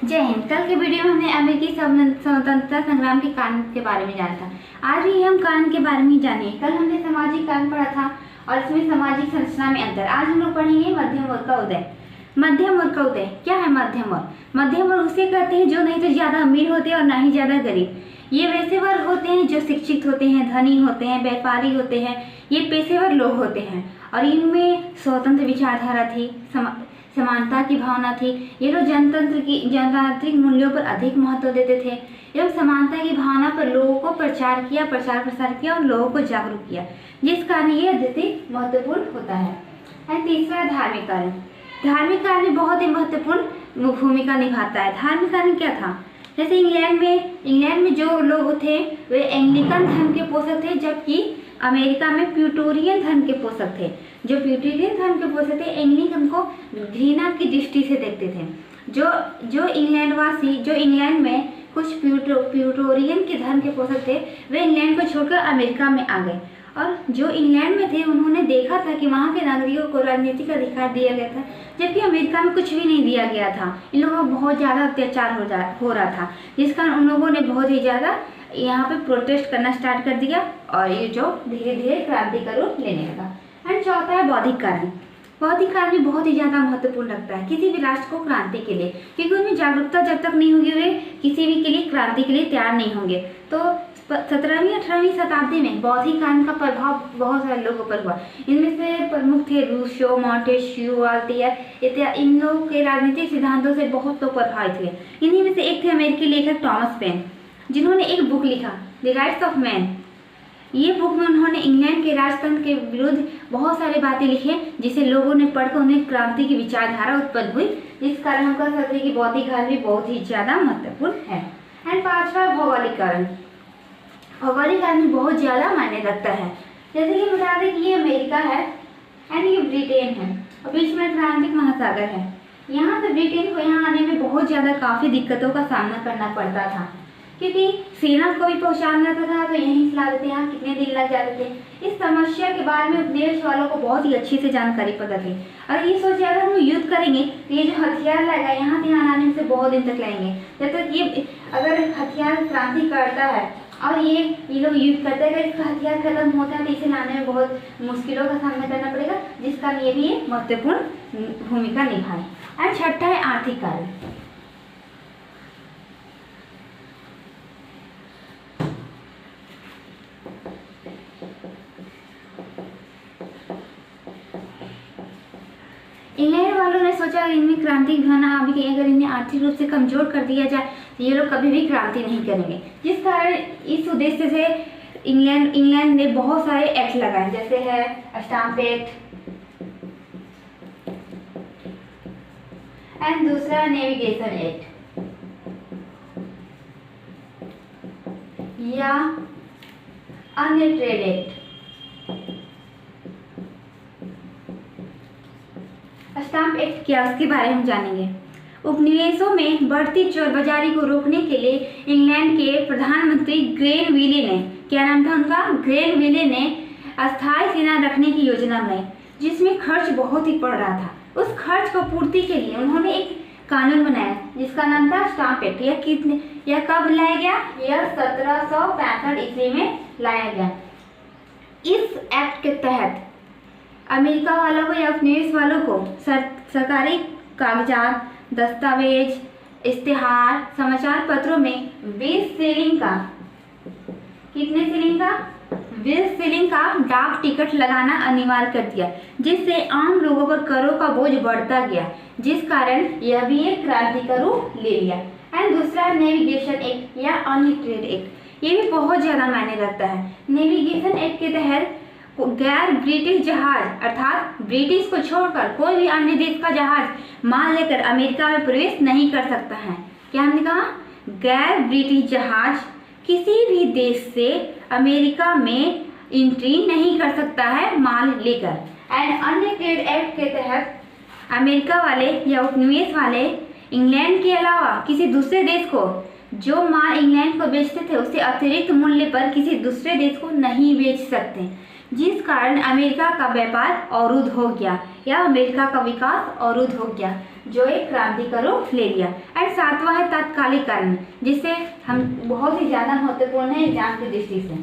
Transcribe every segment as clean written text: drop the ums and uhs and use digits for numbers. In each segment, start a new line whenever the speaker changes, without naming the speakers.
जय हिंद। कल के वीडियो में हमने अमेरिकी स्वतंत्रता संग्राम के कानून के बारे में जाना था। आज भी हम कानून के बारे में जानेंगे। कल हमने सामाजिक कानून पढ़ा था और इसमें सामाजिक संरचना में अंतर। आज हम लोग पढ़ेंगे मध्यम वर्ग का उदय। मध्यम वर्ग का उदय क्या है? मध्यम वर्ग, मध्यम वर्ग उसे कहते हैं जो नहीं तो ज़्यादा अमीर होते हैं और ना ही ज़्यादा गरीब। ये वैसे वर्ग होते हैं जो शिक्षित होते हैं, धनी होते हैं, व्यापारी होते हैं, ये पेशेवर लोग होते हैं और इनमें स्वतंत्र विचारधारा थी, समानता की भावना थी। ये लोग जनतांत्रिक मूल्यों पर अधिक महत्व देते थे एवं समानता की भावना पर लोगों को प्रचार किया और लोगों को जागरूक किया, जिस कारण ये अत्यधिक महत्वपूर्ण होता है। और तीसरा धार्मिक कारण। धार्मिक कारण भी बहुत ही महत्वपूर्ण भूमिका निभाता है। धार्मिक कारण क्या था? जैसे इंग्लैंड में जो लोग थे वे एंग्लिकन धर्म के पोषक थे, जबकि अमेरिका में प्यूटोरियन धर्म के पोषक थे। जो प्यूटोरियन धर्म के पोषक थे एंग्लिकन को घृणा की दृष्टि से देखते थे। जो इंग्लैंड में कुछ प्यूटोरियन के धर्म के पोषक थे वे इंग्लैंड को छोड़कर अमेरिका में आ गए और जो इंग्लैंड में थे उन्होंने देखा था कि वहाँ के नागरिकों को राजनीतिक अधिकार दिया गया था, जबकि अमेरिका में कुछ भी नहीं दिया गया था। इन लोगों को बहुत ज़्यादा अत्याचार हो रहा था, जिस कारण उन लोगों ने बहुत ही ज़्यादा यहाँ पे प्रोटेस्ट करना स्टार्ट कर दिया और ये जो धीरे धीरे क्रांति का रूप लेने लगा। एंड चौथा है बौद्धिक कारण। बौद्धिक कारण भी बहुत ही ज़्यादा महत्वपूर्ण लगता है किसी भी राष्ट्र को क्रांति के लिए, क्योंकि उनमें जागरूकता जब तक नहीं होगी वे किसी भी के लिए क्रांति के लिए तैयार नहीं होंगे। तो 17वीं 18वीं शताब्दी में बौद्धिक कारण का प्रभाव बहुत सारे लोगों पर हुआ। इनमें से प्रमुख थे रूसो, मॉन्टेस्क्यू, वॉल्टेयर इत्यादि। इन लोगों के राजनीतिक सिद्धांतों से बहुत लोग प्रभावित हुए। इन्हीं में से एक थे अमेरिकी लेखक टॉमस पेन, जिन्होंने एक बुक लिखा द राइट्स ऑफ मैन। ये बुक में उन्होंने इंग्लैंड के राजतंत्र के विरुद्ध बहुत सारी बातें लिखी जिसे लोगों ने पढ़कर उन्हें क्रांति की विचारधारा उत्पन्न हुई, जिस कारण हम कह सकते हैं कि बौद्धिक कारण भी बहुत ही ज़्यादा महत्वपूर्ण है। एंड पांचवा भौगोलिक कारण। भौगोलिक कारण भी बहुत ज़्यादा मायने रखता है। जैसे कि बता दें कि ये अमेरिका है एंड ये ब्रिटेन है और बीच में अटलांटिक महासागर है। यहाँ से ब्रिटेन को यहाँ आने में बहुत ज़्यादा काफ़ी दिक्कतों का सामना करना पड़ता था, क्योंकि सेना को भी पहुंचाना था तो यहीं से ला देते, यहाँ कितने दिन लग जाते थे। इस समस्या के बारे में उपदेश वालों को बहुत ही अच्छी से जानकारी पता थी और ये सोचे अगर हम युद्ध करेंगे तो ये जो हथियार लगेगा यहाँ ध्यान आने से बहुत दिन तक लगेंगे। जब तक ये अगर हथियार क्रांति करता है और ये लोग युद्ध करते हैं, इसका हथियार खत्म होता है तो इसे लाने में बहुत मुश्किलों का सामना करना पड़ेगा, जिस कारण ये भी एक महत्वपूर्ण भूमिका निभाए। और छठा है आर्थिक कारण। इंग्लैंड वालों ने सोचा इनमें क्रांति भावना आ गई, अगर इन्हें आर्थिक रूप से कमजोर कर दिया जाए तो ये लोग कभी भी क्रांति नहीं करेंगे, जिस कारण इस उद्देश्य से इंग्लैंड ने बहुत सारे एक्ट लगाए, जैसे है स्टाम्प एक्ट एंड दूसरा नेविगेशन एक्ट या अन्य ट्रेड एक्ट। स्टाम्प एक्ट क्या, उसके बारे में जानेंगे। उपनिवेशों में बढ़ती चोरबाजारी को रोकने के लिए इंग्लैंड के प्रधानमंत्री ग्रेनविले ने, क्या नाम था उनका, ग्रेनविले ने अस्थायी सेना रखने की योजना बनाई, जिसमें खर्च बहुत ही पड़ रहा था। उस खर्च को पूर्ति के लिए उन्होंने एक कानून बनाया जिसका नाम था स्टाम्प एक्ट। यह कब लाया गया? यह 1765 ईस्वी में लाया गया। इस एक्ट के तहत अमेरिका वालों को या उपनिवेश वालों को सरकारी कागजात, दस्तावेज, इश्तिहार, समाचार पत्रों में 20 शिलिंग का, कितने शिलिंग का? 20 शिलिंग का डाक टिकट लगाना अनिवार्य कर दिया, जिससे आम लोगों पर करों का बोझ बढ़ता गया, जिस कारण यह भी एक क्रांति का रूप ले लिया। एंड दूसरा नेविगेशन एक्ट या अन्य ट्रेड एक्ट। ये भी बहुत ज़्यादा मायने रखता है। नेविगेशन एक्ट के तहत गैर ब्रिटिश जहाज अर्थात ब्रिटिश को छोड़कर कोई भी अन्य देश का जहाज माल लेकर अमेरिका में प्रवेश नहीं कर सकता है। क्या हमने कहा? गैर ब्रिटिश जहाज किसी भी देश से अमेरिका में एंट्री नहीं कर सकता है माल लेकर। एंड अन्य ट्रेड एक्ट के तहत अमेरिका वाले या उपनिवेश वाले इंग्लैंड के अलावा किसी दूसरे देश को जो माल इंग्लैंड को बेचते थे उससे अतिरिक्त मूल्य पर किसी दूसरे देश को नहीं बेच सकते, जिस कारण अमेरिका का व्यापार अवरुद्ध हो गया या अमेरिका का विकास अवरुद्ध हो गया, जो एक क्रांति का रूप ले लिया। और सातवां है तात्कालिक कारण, जिससे हम बहुत ही ज़्यादा महत्वपूर्ण है एग्जाम की दृष्टि से,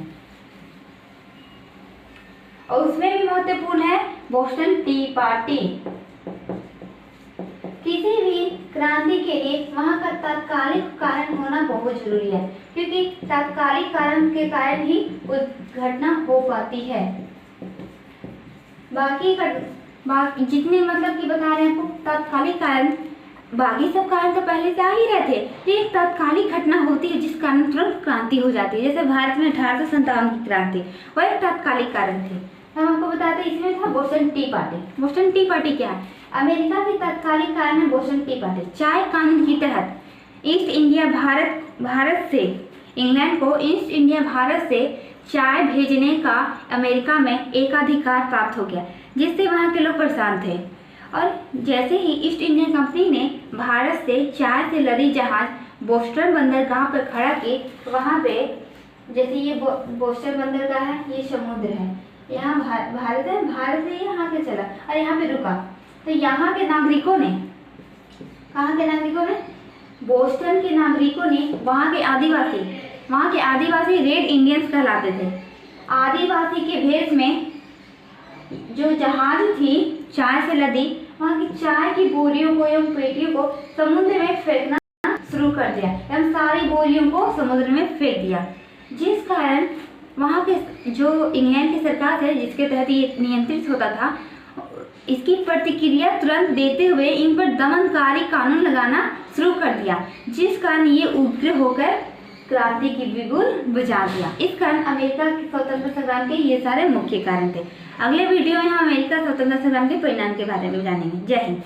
और उसमें भी महत्वपूर्ण है बोस्टन टी पार्टी। किसी भी क्रांति के लिए वहाँ का तात्कालिक कारण होना बहुत जरूरी है, क्योंकि तात्कालिक कारण के कारण ही उस घटना हो पाती है। बाकी जितने मतलब कि बता रहे हैं आपको तात्कालिक कारण, बाकी सब कारण तो पहले से आ ही रहे थे, तो एक तात्कालिक घटना होती है जिस कारण तुरंत क्रांति हो जाती है। जैसे भारत में 1857 की क्रांति, वह एक तात्कालिक कारण थी। हम आपको बताते हैं इसमें था Boston T party. Boston T party क्या है? अमेरिका की तात्कालिक कारण है बोस्टन टी पार्टी। चाय कानून के तहत ईस्ट इंडिया भारत से इंग्लैंड को ईस्ट इंडिया भारत से चाय भेजने का अमेरिका में एकाधिकार प्राप्त हो गया, जिससे वहाँ के लोग परेशान थे। और जैसे ही ईस्ट इंडिया कंपनी ने भारत से चाय से लदी जहाज बोस्टन बंदरगाह पर खड़ा की, वहाँ पे जैसे ये बोस्टन बंदरगाह है, ये समुद्र है, यहाँ भारत है, भारत से यहाँ के चला और यहाँ पे रुका, तो यहाँ के नागरिकों ने, कहाँ के नागरिकों ने, बोस्टन के नागरिकों ने, वहाँ के आदिवासी रेड इंडियंस कहलाते थे। आदिवासी के भेष में जो जहाज थी चाय से लदी, वहाँ की चाय की बोरियों को एवं पेटियों को समुद्र में फेंकना शुरू कर दिया, एवं सारी बोरियों को समुद्र में फेंक दिया, जिस कारण वहाँ के जो इंग्लैंड की सरकार है जिसके तहत ये नियंत्रित होता था, इसकी प्रतिक्रिया तुरंत देते हुए इन पर दमनकारी कानून लगाना शुरू कर दिया, जिस कारण ये उग्र होकर क्रांति की बिगुल बुझा दिया। इस कारण अमेरिका के स्वतंत्रता संग्राम के ये सारे मुख्य कारण थे। अगले वीडियो में हम अमेरिका स्वतंत्रता संग्राम के परिणाम के बारे में जानेंगे। जय हिंद।